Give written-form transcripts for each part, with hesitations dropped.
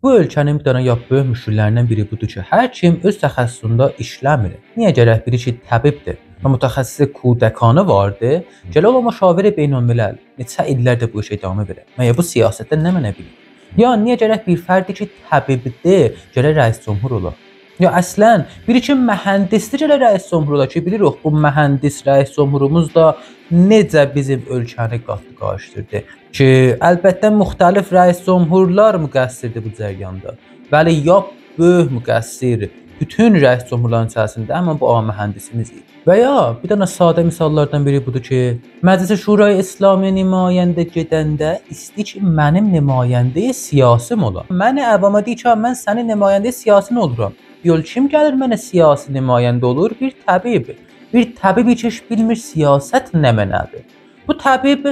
Bu ölkənin bir dənə böyük müşküllərindən biri budur ki, hər kim öz təxəssüsündə işləmir. Niyə gərək biri ki, təbibdir və mütəxəssis kudəkanı vardır, gələ o müşavir beynəlmiləl neçə illərdir bu işə idamə verə. Məgər bu siyasətdə nə mənə bilir? Ya niyə gərək bir fərdi ki, təbibdir, gərək rəis cümhur ola? Ya əslən biri ki, mühəndisdir, gərək rəis cümhur ola ki, bilirik bu mühəndis rəis cümhurumuz da necə bizim ölkəni qatdı qarışdırdı ki, əlbəttə müxtəlif rəis cümhurlar müqəssirdir bu cərəyanda. Bəli, ya böyük müqəssir bütün rəis cümhurların içərisində həmin bu mühəndisimiz idi. Və ya bir dənə sadə misallardan biri budur ki, Məclis Şurayı İslami nümayəndə gedəndə istəyir ki, mənim nümayəndə siyasim ola. Məni əvama deyir ki, mən sənin nümayəndə siyasin oluram. Yol kim gəlir mənə siyasi nümayəndə olur? Bir təbib. Bir təbib heç bilmir siyasət nə mənadır. Bu təbib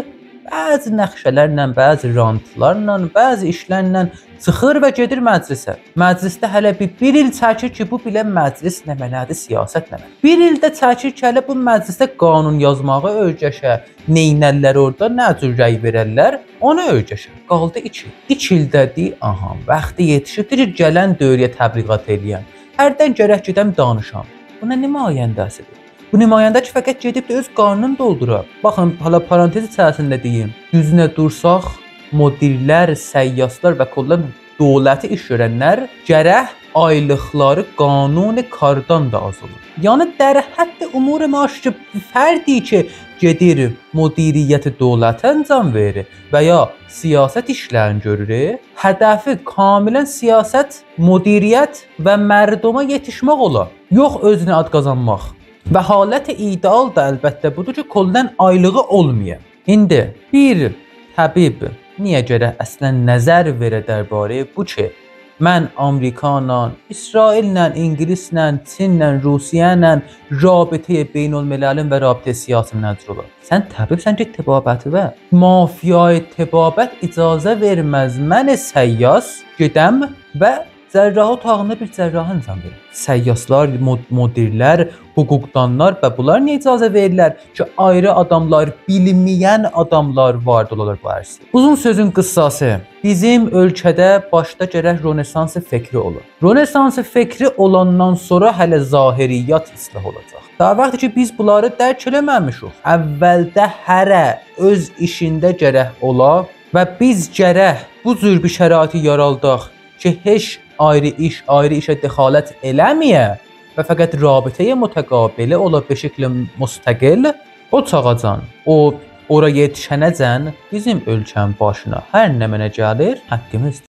bəzi nəxşələrlə, bəzi rantlarla, bəzi işlərlə çıxır və gedir məclisə. Məclisdə hələ bir il çəkir ki, bu bilə məclis nə mənadır, siyasət nə mənadır. Bir ildə çəkir ki, hələ bu məclisdə qanun yazmağı öyrəşə, neynəllər orada, nə cür rəy verərlər, onu öyrəşə. Qaldı 2 il. 2 ildədir, aha, vaxtı yetişibdir ki, gələn dövrəyə təbliğat eləyən. Hərdən gərək gedəm danışam. Bu nə nümayəndəsidir? Bu nümayəndə ki, fəqət gedib də öz qarnını doldurur. Baxın, hala parantez içərisində deyim. Düzünə dursaq, müdirlər, səyyaslar və kollar dövləti iş görənlər gərək aylıqları qanuni kardan da az olur. Yəni در حد امور معاش ki, fərdi ki, gedir müdiriyyəti dövlətə əncam verir və ya siyasət işlərini görür, hədəfi kamilən siyasət, müdiriyyət və mərduma yetişmək olar. Yox özünə ad qazanmaq. Və halət ideal da əlbəttə budur ki, koldan aylığı olmaya. İndi bir təbib niyə gərək əslən nəzər verə dərbarəyə bu ki, mən Amerikanla, İsraillə, İngilislə, Çinlə, Rusiyayla rabitə beynəlmiləlin və rabitə siyasi nəzr olar. Sən təbibsən ki, təbabəti ver. Mafiyaya təbabət icazə verməz. Mən səyyas gedəm və cərrah otağında bir cərrahı əncam verir. Səyyaslar, müdirlər, hüquqdanlar və bunlar niyə icazə verirlər ki, ayrı adamlar, bilməyən adamlar vardır olar bu ərsi. Uzun sözün qıssası, bizim ölkədə başda gərək Rönesans fikri olur. Rönesans fikri olandan sonra hələ zahiriyyat islah olacaq. Daha vaxtı ki, biz bunları dərk eləməmişik. Əvvəldə hərə öz işində gərək ola və biz gərək bu cür bir şəraiti yaraldaq ki, heç ayrı işə dəxalət eləməyə və fəqət rabitəyə mütəqabilə ola bir şəkildə müstəqil o çağacan, o oraya yetişənəcən bizim ölkənin başına hər nə mənə gəlir, haqqımızdır.